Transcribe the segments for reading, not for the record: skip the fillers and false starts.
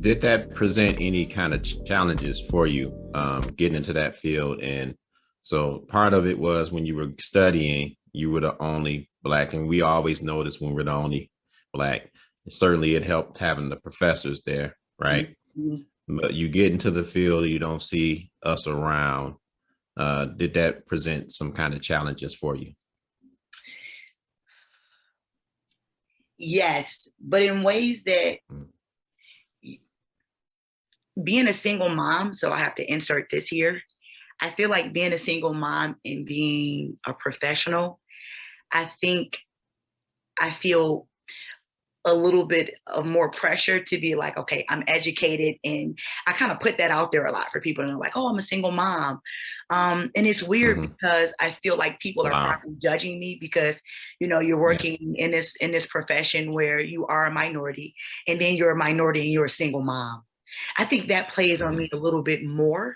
Did that present any kind of challenges for you getting into that field? And so part of it was when you were studying, you were the only Black, and we always notice when we're the only Black. Certainly, it helped having the professors there, right? Mhm. But you get into the field, you don't see us around. Did that present some kind of challenges for you? Yes, but in ways that being a single mom, so I have to insert this here. I feel like being a single mom and being a professional, I think I feel a little bit of more pressure to be like, okay, I'm educated. And I kind of put that out there a lot for people. And they're like, oh, I'm a single mom. And it's weird Mm-hmm. because I feel like people are Wow. probably judging me because, you're Yeah. working in this profession where you are a minority and then you're a minority and you're a single mom. I think that plays on Mm-hmm. me a little bit more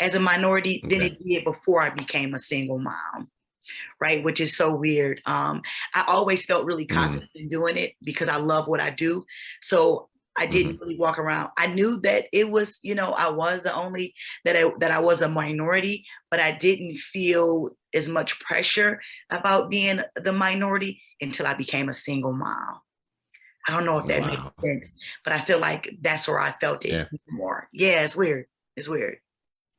as a minority than Okay. it did before I became a single mom, right? Which is so weird. I always felt really Mm-hmm. confident in doing it because I love what I do. So I didn't Mm-hmm. really walk around. I knew that it was, I was the only that I was a minority, but I didn't feel as much pressure about being the minority until I became a single mom. I don't know if that makes Wow. sense, but I feel like that's where I felt it Yeah. more. Yeah, it's weird. It's weird.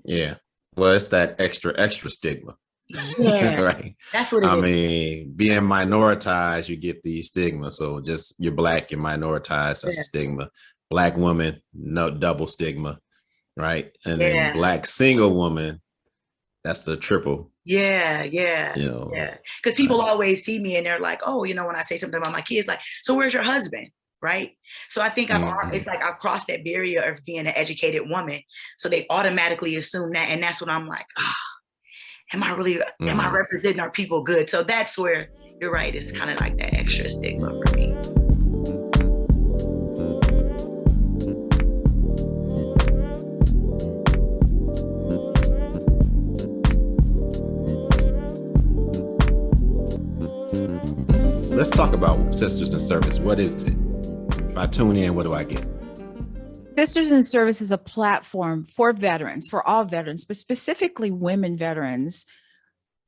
Yeah. Well, it's that extra stigma, Yeah, right? that's what it I is. mean, being minoritized, you get these stigmas. So just you're Black, you're minoritized, that's a Yeah, stigma. Black woman, no, double stigma, right? And then yeah, Black single woman, that's the triple, yeah, yeah, you know. yeah. Because people Uh, always see me and they're like, oh, when I say something about my kids, like, so where's your husband? Right. So I think it's mhm. like I've crossed that barrier of being an educated woman. So they automatically assume that. And that's when I'm like, am I Mhm. representing our people good? So that's where you're right. It's kind of like that extra stigma for me. Let's talk about Sisters in Service. What is it? If I tune in, what do I get? Sisters in Service is a platform for veterans, for all veterans, but specifically women veterans,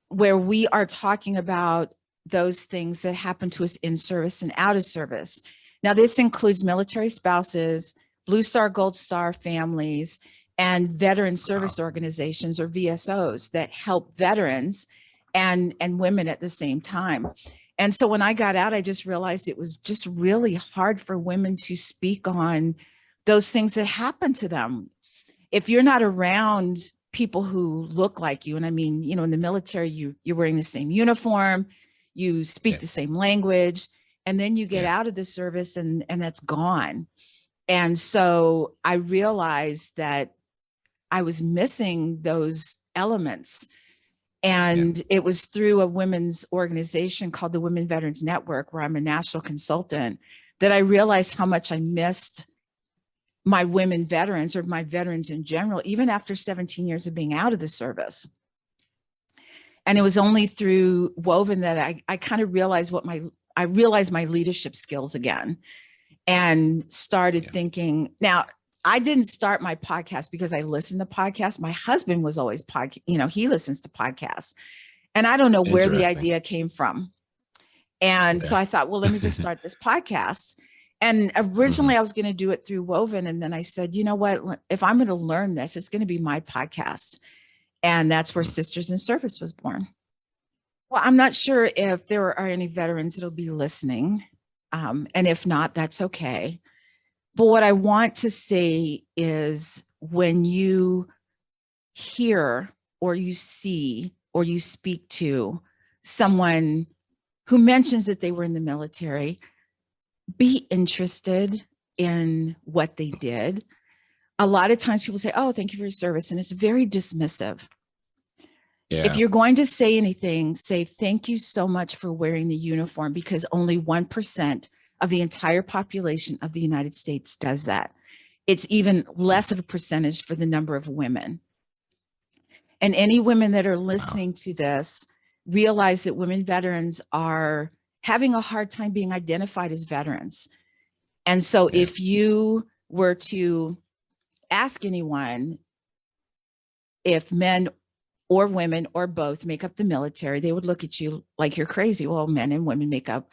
where we are talking about those things that happen to us in service and out of service. Now, this includes military spouses, Blue Star, Gold Star families, and veteran Wow. service organizations or VSOs that help veterans and women at the same time. And so when I got out, I just realized it was just really hard for women to speak on those things that happen to them. If you're not around people who look like you, and I mean, in the military, you're wearing the same uniform, you speak Yeah. the same language, and then you get Yeah. out of the service and that's gone. And so I realized that I was missing those elements. Yeah. And it was through a women's organization called the Women Veterans Network, where I'm a national consultant, that I realized how much I missed my women veterans or my veterans in general, even after 17 years of being out of the service. And it was only through Woven that I kind of realized I realized my leadership skills again and started Yeah. thinking. Now, I didn't start my podcast because I listened to podcasts. My husband was always he listens to podcasts. And I don't know where the Interesting. idea came from. And so Okay. I thought, well, let me just start this podcast. And originally Mhm. I was going to do it through Woven. And then I said, you know what, if I'm going to learn this, it's going to be my podcast. And that's where Mhm. Sisters in Service was born. Well, I'm not sure if there are any veterans that'll be listening. And if not, that's okay. But what I want to say is when you hear or you see or you speak to someone who mentions that they were in the military, be interested in what they did. A lot of times people say, oh, thank you for your service. And it's very dismissive. If Yeah. you're going to say anything, say thank you so much for wearing the uniform, because only 1% of the entire population of the United States does that. It's even less of a percentage for the number of women. And any women that are Wow. listening to this realize that women veterans are having a hard time being identified as veterans. And so Yeah. if you were to ask anyone if men or women or both make up the military, they would look at you like you're crazy. Well, men and women make up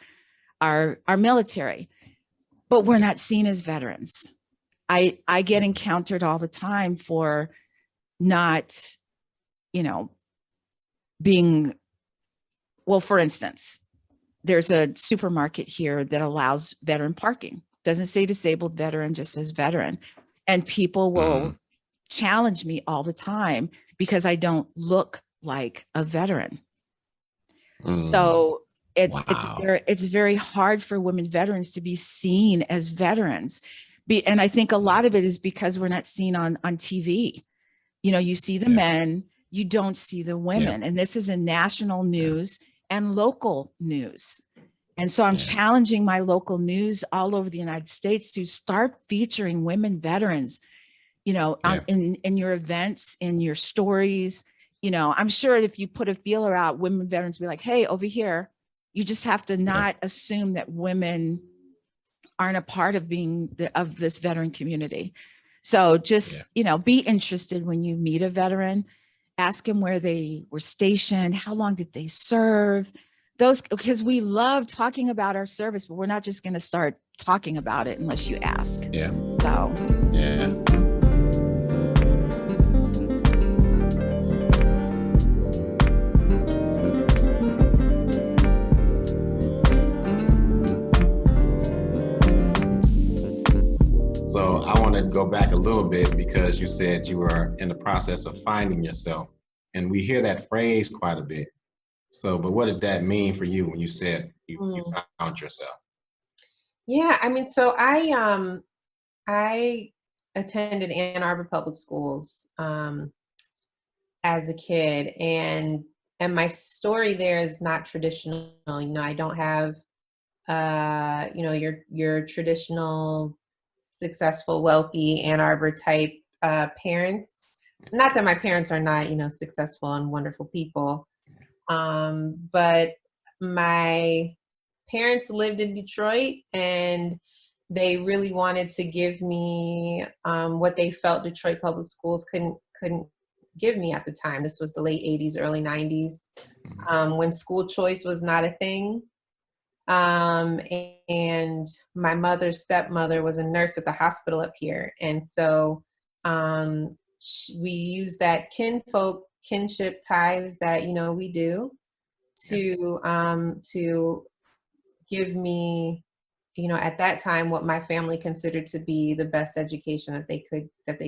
our military, but we're not seen as veterans. I get encountered all the time for not, being, well, for instance, there's a supermarket here that allows veteran parking. Doesn't say disabled veteran, just says veteran. And people will challenge me all the time because I don't look like a veteran. So it's very hard for women veterans to be seen as veterans. And I think a lot of it is because we're not seen on TV. You see the men, you don't see the women. And this is in national news and local news. And so I'm challenging my local news all over the United States to start featuring women veterans, in your events, in your stories. I'm sure if you put a feeler out, women veterans will be like, hey, over here. You just have to not assume that women aren't a part of of this veteran community. So just, be interested when you meet a veteran, ask them where they were stationed, how long did they serve, because we love talking about our service, but we're not just going to start talking about it unless you ask. So So I want to go back a little bit because you said you were in the process of finding yourself, and we hear that phrase quite a bit. So, but what did that mean for you when you said you found yourself? Yeah, I mean, so I attended Ann Arbor Public Schools as a kid, and my story there is not traditional. I don't have your traditional successful, wealthy Ann Arbor type parents. Not that my parents are not, successful and wonderful people. But my parents lived in Detroit, and they really wanted to give me what they felt Detroit public schools couldn't give me at the time. This was the late 80s, early 90s, when school choice was not a thing. And my mother's stepmother was a nurse at the hospital up here. And so we use that kinship ties that, we do to give me, at that time, what my family considered to be the best education that they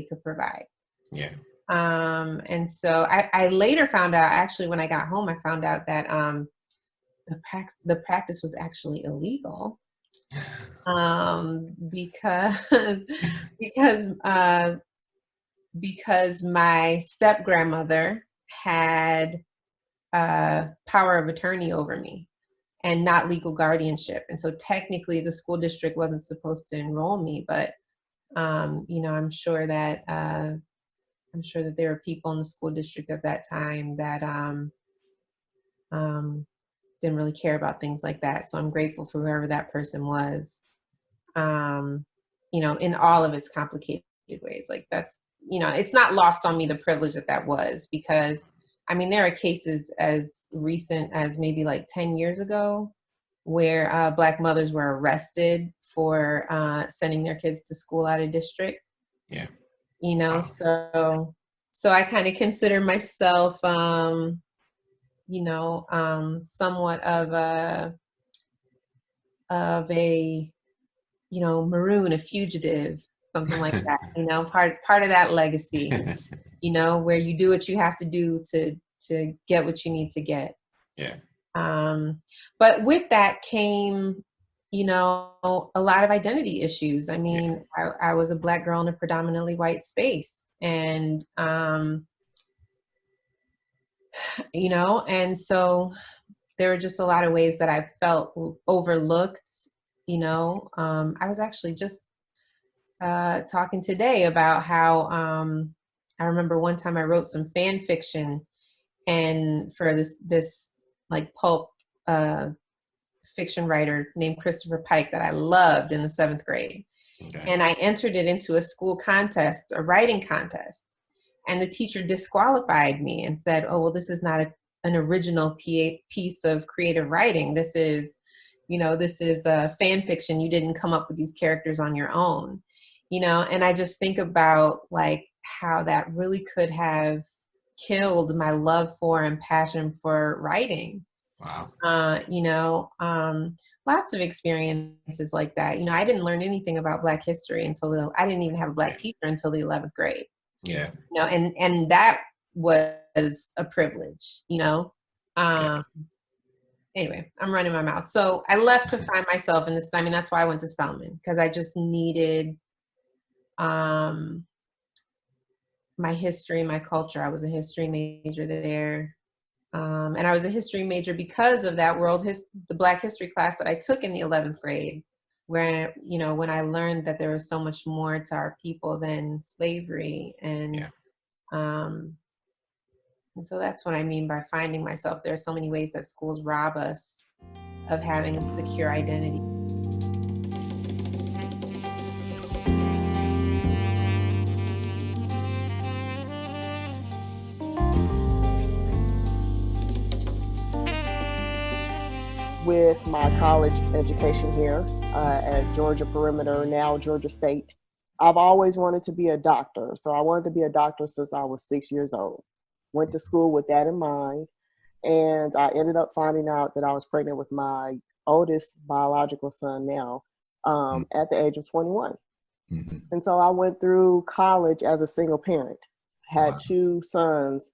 could provide. Yeah. And so I later found out, actually, when I got home, I found out that the practice was actually illegal, because my step grandmother had power of attorney over me and not legal guardianship, and so technically the school district wasn't supposed to enroll me. But I'm sure that there were people in the school district at that time that didn't really care about things like that. So I'm grateful for whoever that person was, in all of its complicated ways. Like that's, it's not lost on me the privilege that was, because I mean, there are cases as recent as maybe like 10 years ago where Black mothers were arrested for sending their kids to school out of district. Yeah. So I kind of consider myself, somewhat of a maroon, a fugitive, something like that, part of that legacy, where you do what you have to do to get what you need to get. Yeah. But with that came, a lot of identity issues. I mean, I was a Black girl in a predominantly white space, and and so there were just a lot of ways that I felt overlooked. I was actually just talking today about how I remember one time I wrote some fan fiction, and for this like pulp fiction writer named Christopher Pike that I loved in the 7th grade. Okay. And I entered it into a school contest, a writing contest. And the teacher disqualified me and said, oh, well, this is not an original piece of creative writing. This is fan fiction. You didn't come up with these characters on your own, and I just think about like how that really could have killed my love for and passion for writing. Wow. Lots of experiences like that. I didn't learn anything about Black history I didn't even have a Black teacher until the 11th grade. Yeah. And that was a privilege, Anyway, I'm running my mouth. So I left to find myself in this. I mean, that's why I went to Spelman, because I just needed my history, my culture. I was a history major there. And I was a history major because of that the Black history class that I took in the 11th grade, where, when I learned that there was so much more to our people than slavery. And so that's what I mean by finding myself. There are so many ways that schools rob us of having a secure identity. With my college education here at Georgia Perimeter, now Georgia State, I've always wanted to be a doctor. So I wanted to be a doctor since I was 6 years old. Went to school with that in mind. And I ended up finding out that I was pregnant with my oldest biological son now at the age of 21. Mm-hmm. And so I went through college as a single parent, had two sons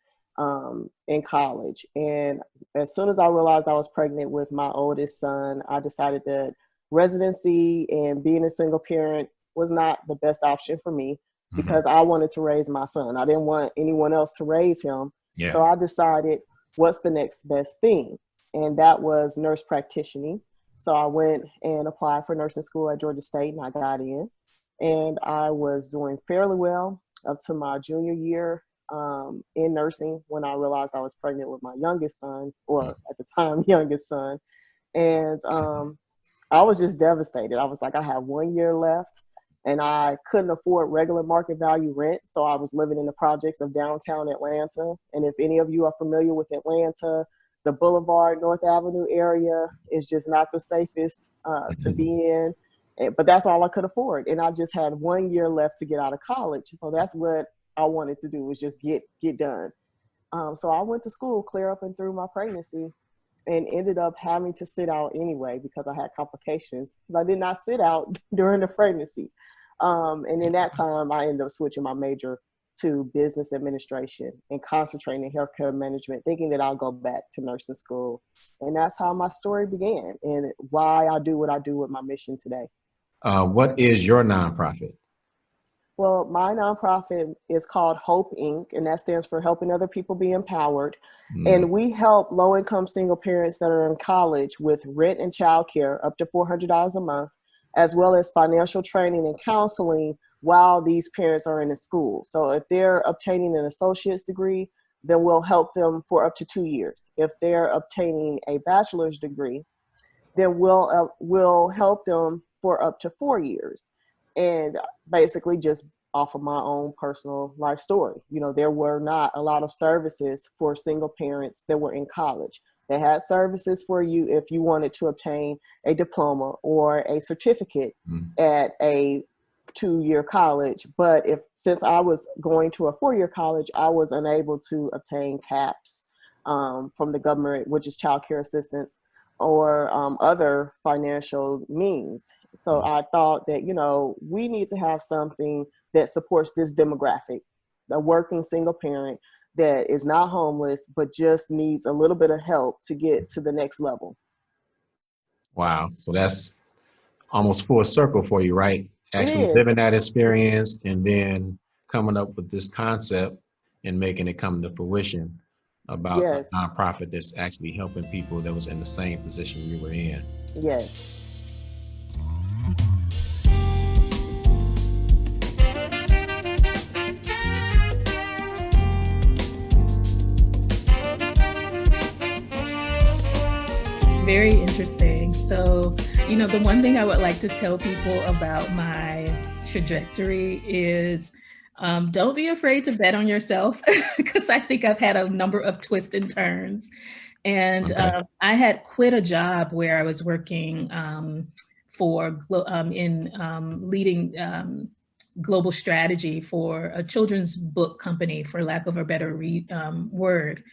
in college. And as soon as I realized I was pregnant with my oldest son, I decided that residency and being a single parent was not the best option for me, because I wanted to raise my son. I didn't want anyone else to raise him. Yeah. So I decided, what's the next best thing? And that was nurse practitioner. So I went and applied for nursing school at Georgia State, and I got in. And I was doing fairly well up to my junior year in nursing, when I realized I was pregnant with my youngest son, or at the time, youngest son. And I was just devastated. I was like, I have 1 year left, and I couldn't afford regular market value rent. So I was living in the projects of downtown Atlanta. And if any of you are familiar with Atlanta, the Boulevard, North Avenue area is just not the safest to be in. But that's all I could afford. And I just had 1 year left to get out of college. So that's what I wanted to do, was just get done. So I went to school clear up and through my pregnancy, and ended up having to sit out anyway because I had complications. I did not sit out during the pregnancy. And in that time, I ended up switching my major to business administration and concentrating in healthcare management, thinking that I'll go back to nursing school. And that's how my story began, and why I do what I do with my mission today. What is your nonprofit? Well, my nonprofit is called Hope Inc., and that stands for Helping Other People Be Empowered. And we help low-income single parents that are in college with rent and childcare up to $400 a month, as well as financial training and counseling while these parents are in the school. So if they're obtaining an associate's degree, then we'll help them for up to 2 years. If they're obtaining a bachelor's degree, then we'll help them for up to 4 years. And basically just off of my own personal life story. There were not a lot of services for single parents that were in college. They had services for you if you wanted to obtain a diploma or a certificate at a 2-year college. But since I was going to a 4-year college, I was unable to obtain CAPS from the government, which is child care assistance, or other financial means. So I thought that, we need to have something that supports this demographic, a working single parent that is not homeless, but just needs a little bit of help to get to the next level. Wow. So that's almost full circle for you, right? Actually living that experience and then coming up with this concept and making it come to fruition about a nonprofit that's actually helping people that was in the same position you were in. Yes. Very interesting. So You know, the one thing I would like to tell people about my trajectory is don't be afraid to bet on yourself, because I think I've had a number of twists and turns. And Okay. I had quit a job where I was working leading global strategy for a children's book company, for lack of a better word.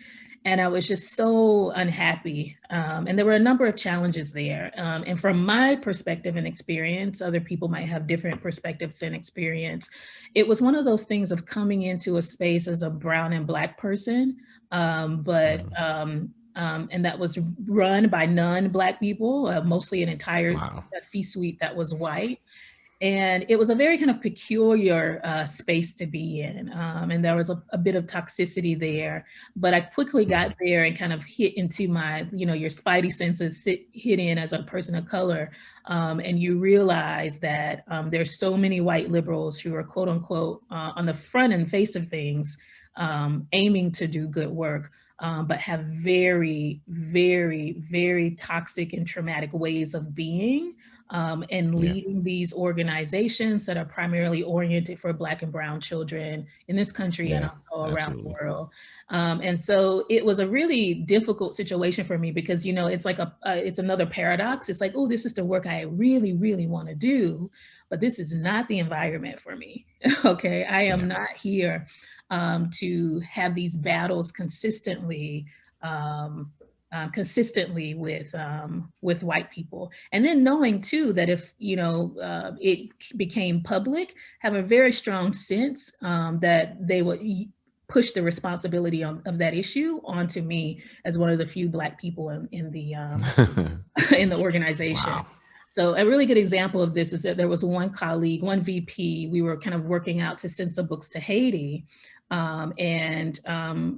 And I was just so unhappy. And there were a number of challenges there. And from my perspective and experience, other people might have different perspectives and experience. It was one of those things of coming into a space as a brown and Black person, and that was run by non-Black people, mostly an entire Wow. C-suite that was white. And it was a very kind of peculiar space to be in. And there was a bit of toxicity there, but I quickly got there and kind of hit into my, your spidey senses hit in as a person of color. And you realize that there's so many white liberals who are quote unquote on the front and face of things, aiming to do good work, but have very, very, very toxic and traumatic ways of being. And leading these organizations that are primarily oriented for Black and brown children in this country and also around the world. And so it was a really difficult situation for me because, it's like it's another paradox. It's like, oh, this is the work I really, really want to do, but this is not the environment for me. Okay, I am not here to have these battles consistently with white people. And then knowing too that if it became public, have a very strong sense that they would push the responsibility of that issue onto me as one of the few Black people in the in the organization. Wow. So a really good example of this is that there was one colleague, one VP, we were kind of working out to send some books to Haiti, and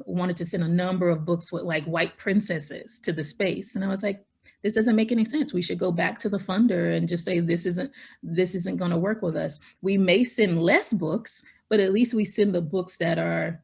wanted to send a number of books with like white princesses to the space. And I was like, this doesn't make any sense. We should go back to the funder and just say, this isn't going to work with us. We may send less books, but at least we send the books that are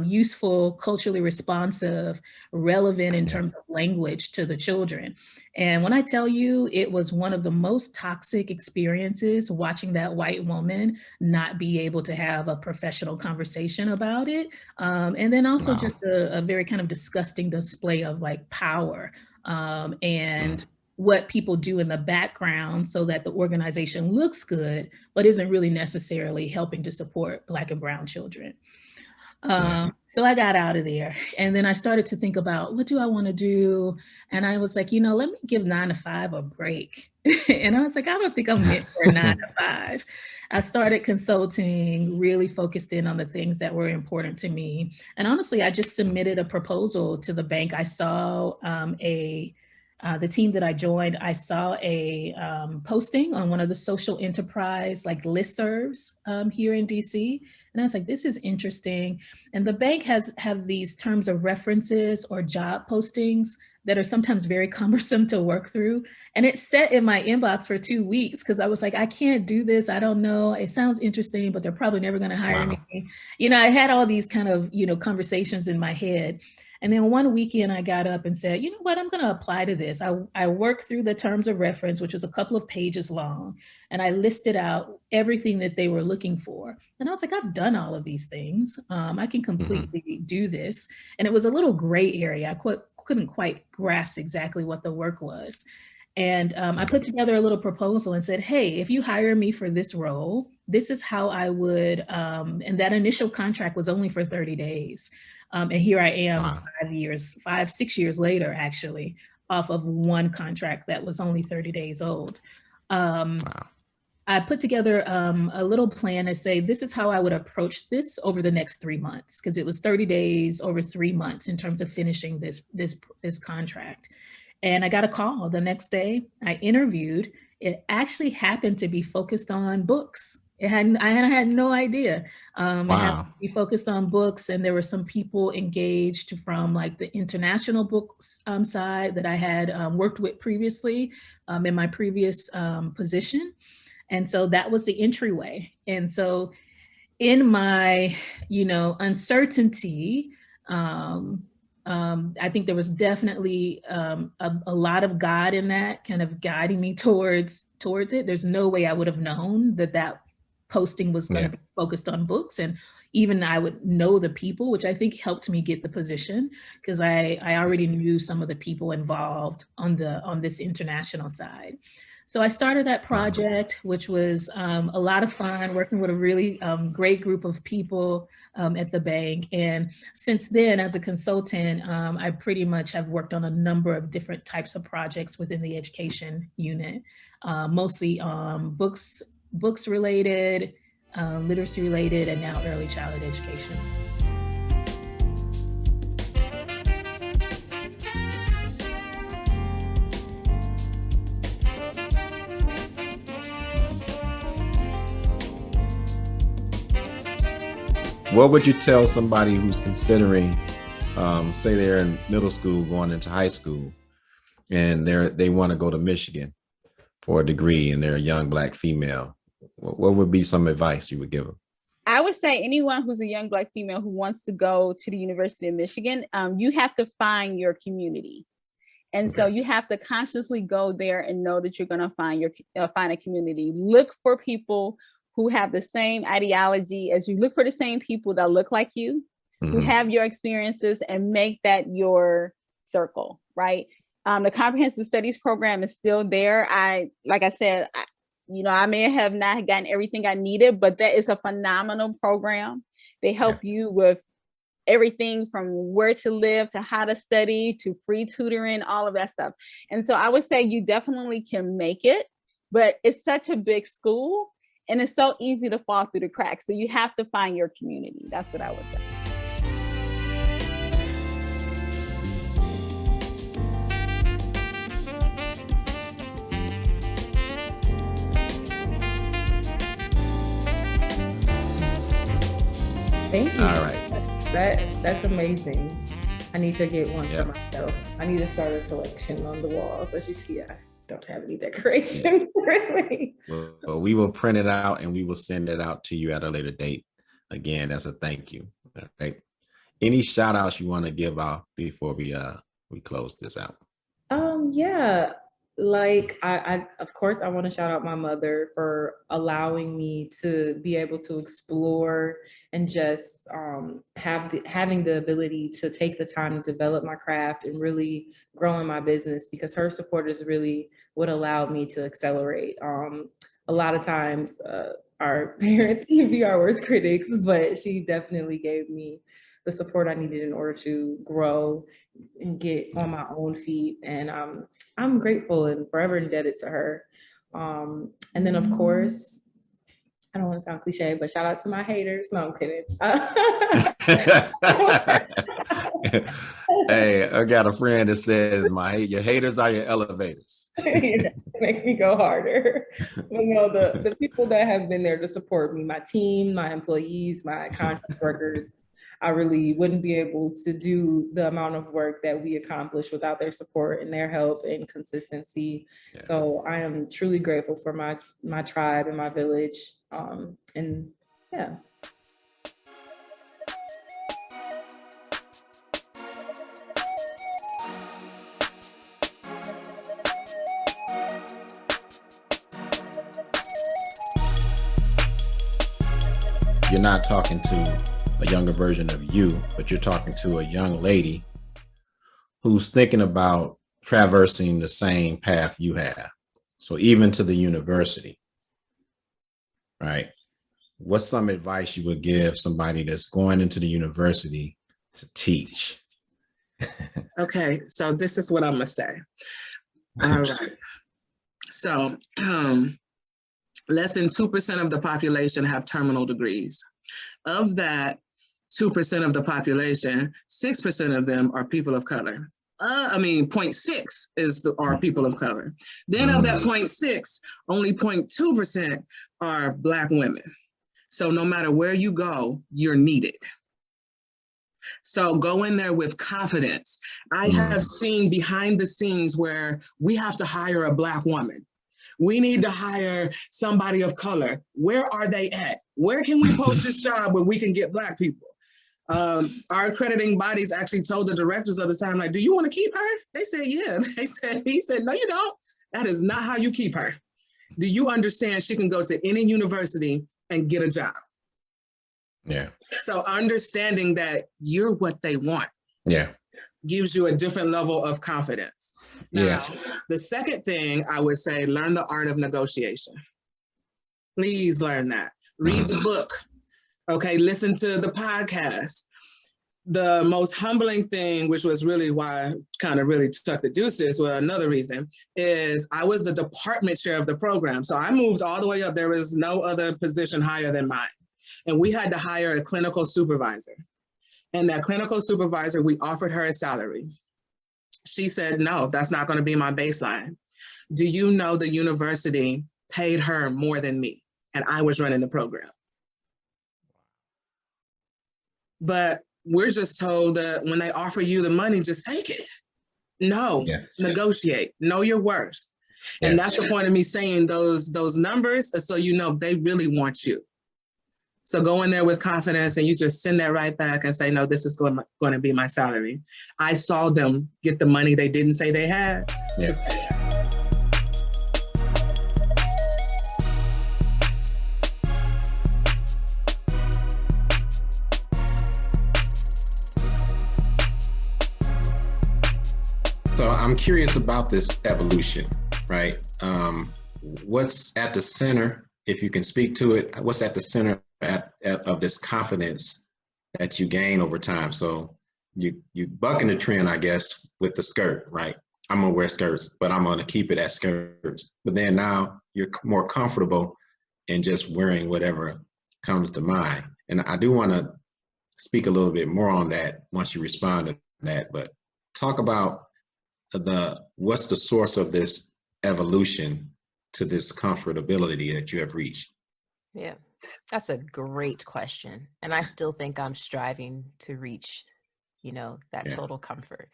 useful, culturally responsive, relevant in terms of language to the children. And when I tell you, it was one of the most toxic experiences watching that white woman not be able to have a professional conversation about it. And then also just a very kind of disgusting display of like power and what people do in the background so that the organization looks good, but isn't really necessarily helping to support Black and brown children. So I got out of there, and then I started to think about, what do I want to do? And I was like, let me give 9 to 5 a break. And I was like, I don't think I'm meant for 9 to 5. I started consulting, really focused in on the things that were important to me. And honestly, I just submitted a proposal to the bank. I saw the team that I joined, I saw a posting on one of the social enterprise like listservs here in DC. And I was like, this is interesting. And the bank have these terms of references or job postings that are sometimes very cumbersome to work through. And it sat in my inbox for 2 weeks because I was like, I can't do this. I don't know. It sounds interesting, but they're probably never going to hire me. I had all these kind of, conversations in my head. And then one weekend I got up and said, you know what, I'm going to apply to this. I worked through the terms of reference, which was a couple of pages long, and I listed out everything that they were looking for. And I was like, I've done all of these things. I can completely do this. And it was a little gray area. I couldn't quite grasp exactly what the work was. And I put together a little proposal and said, hey, if you hire me for this role, this is how I would, and that initial contract was only for 30 days. And here I am 6 years later, actually, off of one contract that was only 30 days old. I put together a little plan to say, this is how I would approach this over the next 3 months, because it was 30 days over 3 months in terms of finishing this contract. And I got a call the next day. I interviewed. It actually happened to be focused on books. I had no idea. It happened to be focused on books, and there were some people engaged from like the international books side that I had worked with previously in my previous position. And so that was the entryway. And so in my, uncertainty, I think there was definitely a lot of God in that, kind of guiding me towards it. There's no way I would have known that posting was going to be focused on books, and even I would know the people, which I think helped me get the position, because I already knew some of the people involved on this international side. So I started that project, which was a lot of fun, working with a really great group of people at the bank. And since then, as a consultant, I pretty much have worked on a number of different types of projects within the education unit, mostly books related, literacy related, and now early childhood education. What would you tell somebody who's considering, say they're in middle school going into high school, and they want to go to Michigan for a degree, and they're a young Black female? What would be some advice you would give them? I would say anyone who's a young Black female who wants to go to the University of Michigan, you have to find your community. And so you have to consciously go there and know that you're going to find a community. Look for people who have the same ideology as you. Look for the same people that look like you, who have your experiences, and make that your circle, right? The comprehensive studies program is still there. Like I said, I may have not gotten everything I needed, but that is a phenomenal program. They help you with everything from where to live to how to study to free tutoring, all of that stuff. And so I would say you definitely can make it, but it's such a big school and it's so easy to fall through the cracks. So you have to find your community. That's what I would say. Thank you. All right. That's amazing. I need to get one for myself. I need to start a collection on the walls. As you see, I don't have any decorations really. Well, we will print it out and we will send it out to you at a later date. Again, as a thank you. All right. Any shout outs you want to give out before we close this out? Yeah. Like I of course I want to shout out my mother for allowing me to be able to explore and just having the ability to take the time to develop my craft and really grow in my business, because her support is really what allowed me to accelerate. A lot of times our parents can be our worst critics, but she definitely gave me the support I needed in order to grow and get on my own feet. And I'm grateful and forever indebted to her. And then of course, I don't want to sound cliche, but shout out to my haters. No, I'm kidding. Hey, I got a friend that says your haters are your elevators. It makes me go harder. But no, the people that have been there to support me, my team, my employees, my contract workers, I really wouldn't be able to do the amount of work that we accomplish without their support and their help and consistency. Yeah. So I am truly grateful for my tribe and my village. And yeah. You're not talking to a younger version of you, but you're talking to a young lady who's thinking about traversing the same path you have. So even to the university, right? What's some advice you would give somebody that's going into the university to teach? Okay, so this is what I'm gonna say. All right. So less than 2% of the population have terminal degrees. Of that 2% of the population, 6% of them are people of color. 0.6 are people of color. Then of that 0.6, only 0.2% are Black women. So no matter where you go, you're needed. So go in there with confidence. I have seen behind the scenes where we have to hire a Black woman. We need to hire somebody of color. Where are they at? Where can we post this job where we can get Black people? Our accrediting bodies actually told the directors of the time, like, do you want to keep her? They said, yeah. He said, no, you don't. That is not how you keep her. Do you understand she can go to any university and get a job? Yeah. So understanding that you're what they want. Yeah. Gives you a different level of confidence. Now, the second thing I would say, learn the art of negotiation. Please learn that. Read the book. Okay, listen to the podcast. The most humbling thing, which was really why I kind of really took the deuces, well, another reason, is I was the department chair of the program. So I moved all the way up. There was no other position higher than mine. And we had to hire a clinical supervisor. And that clinical supervisor, we offered her a salary. She said, no, that's not going to be my baseline. Do you know the university paid her more than me? And I was running the program. But we're just told that when they offer you the money, just take it. No, negotiate, know your worth. And that's the point of me saying those numbers, so you know they really want you. So go in there with confidence and you just send that right back and say, no, this is going to be my salary. I saw them get the money they didn't say they had. So I'm curious about this evolution, right? What's at the center, if you can speak to it, what's at the center of this confidence that you gain over time? So you bucking the trend, I guess, with the skirt, right? I'm gonna wear skirts, but I'm gonna keep it at skirts. But then now you're more comfortable in just wearing whatever comes to mind. And I do want to speak a little bit more on that once you respond to that, but talk about what's the source of this evolution to this comfortability that you have reached? Yeah, that's a great question. And I still think I'm striving to reach, that total comfort.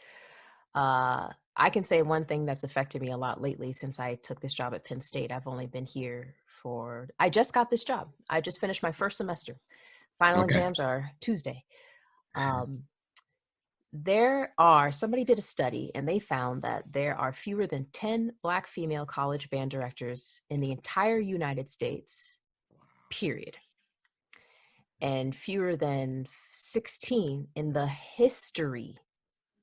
I can say one thing that's affected me a lot lately since I took this job at Penn State. I've only been here I just got this job. I just finished my first semester. Final exams are Tuesday. Somebody did a study and they found that there are fewer than 10 Black female college band directors in the entire United States, period. And fewer than 16 in the history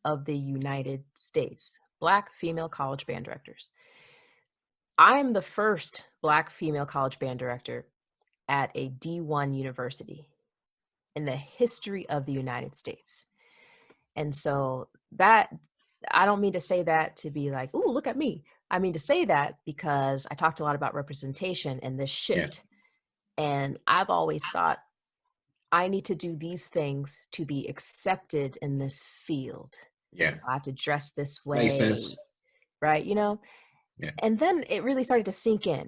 of the United States, Black female college band directors. I'm the first Black female college band director at a D1 university in the history of the United States. And so that, I don't mean to say that to be like, ooh, look at me. I mean to say that because I talked a lot about representation and this shift. And I've always thought I need to do these things to be accepted in this field. I have to dress this way. Makes sense. Right, And then it really started to sink in.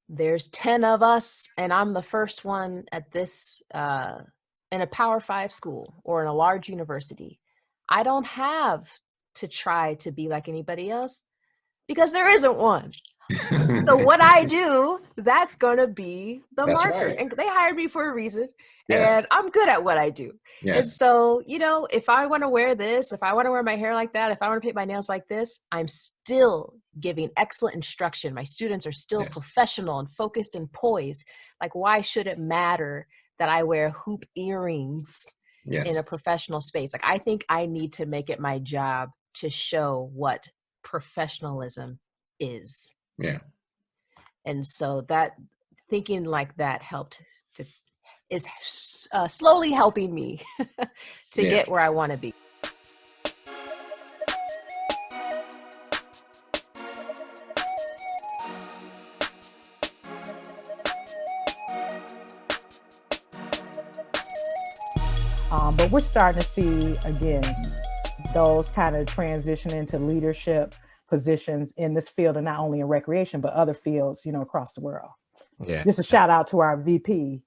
There's 10 of us and I'm the first one at this, in a Power 5 school or in a large university. I don't have to try to be like anybody else because there isn't one. So what I do, that's going to be the marker. Right. And they hired me for a reason. And I'm good at what I do. And so, if I want to wear this, if I want to wear my hair like that, if I want to paint my nails like this, I'm still giving excellent instruction. My students are still professional and focused and poised. Like, why should it matter that I wear hoop earrings in a professional space? Like, I think I need to make it my job to show what professionalism is. And so that thinking like that is slowly helping me to get where I want to be. But we're starting to see, again, those kind of transition into leadership positions in this field, and not only in recreation, but other fields, across the world. Just a shout out to our VP,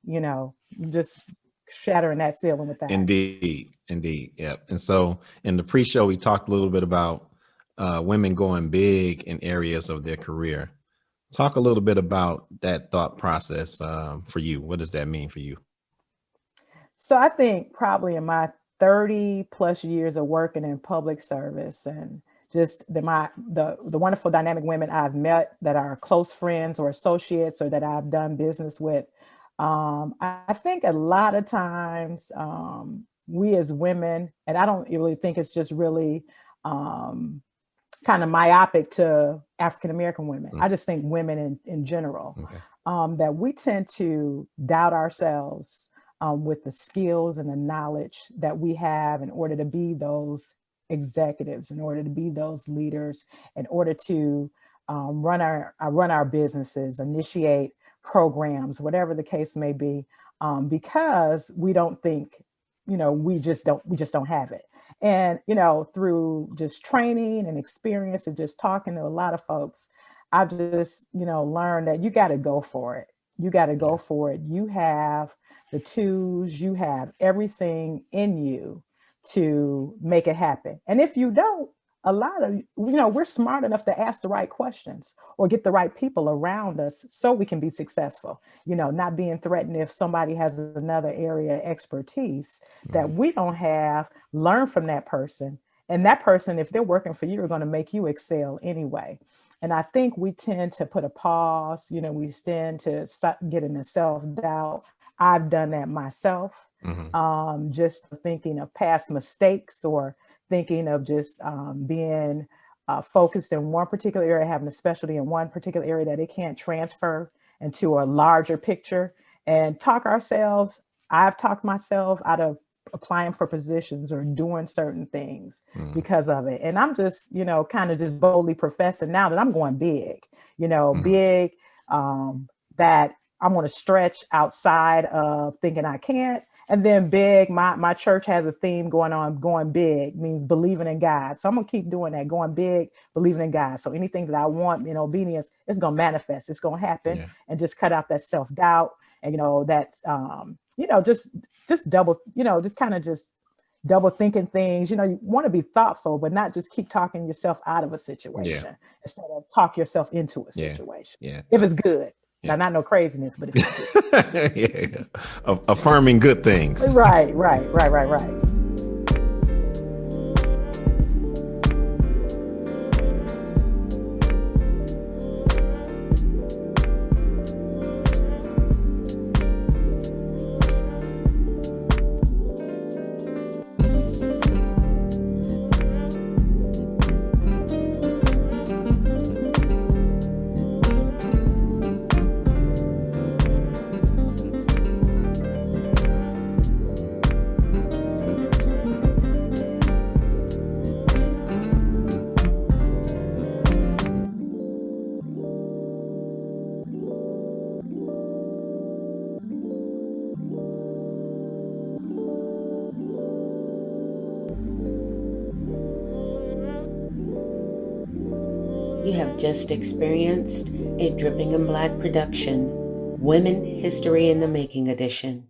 just shattering that ceiling with that. Indeed. Yep. And so in the pre-show, we talked a little bit about women going big in areas of their career. Talk a little bit about that thought process for you. What does that mean for you? So I think probably in my 30 plus years of working in public service and just the wonderful dynamic women I've met that are close friends or associates or that I've done business with, I think a lot of times we as women, and I don't really think it's just really kind of myopic to African American women. I just think women in general, that we tend to doubt ourselves with the skills and the knowledge that we have in order to be those executives, in order to be those leaders, in order to run our businesses, initiate programs, whatever the case may be, because we don't think, we just don't have it. And, through just training and experience and just talking to a lot of folks, I just, learned that you got to go for it. You got to go for it. You have the tools, you have everything in you to make it happen. And if you don't, a lot of, we're smart enough to ask the right questions or get the right people around us so we can be successful, not being threatened if somebody has another area of expertise that we don't have, learn from that person. And that person, if they're working for you, are going to make you excel anyway. And I think we tend to put a pause, we tend to start getting a self-doubt. I've done that myself, just thinking of past mistakes or thinking of just being focused in one particular area, having a specialty in one particular area that it can't transfer into a larger picture and I've talked myself out of applying for positions or doing certain things because of it. And I'm just, kind of just boldly professing now that I'm going big, big, that I'm going to stretch outside of thinking I can't. And then big, my church has a theme going on. Going big means believing in God. So I'm going to keep doing that, going big, believing in God. So anything that I want in obedience, it's going to manifest. It's going to happen. And just cut out that self-doubt. And, that's, just double, just kind of just double thinking things. You want to be thoughtful, but not just keep talking yourself out of a situation instead of talk yourself into a situation. If it's good. Now, not no craziness, but if affirming good things. Right. You have just experienced a Dripping in Black production, Women History in the Making edition.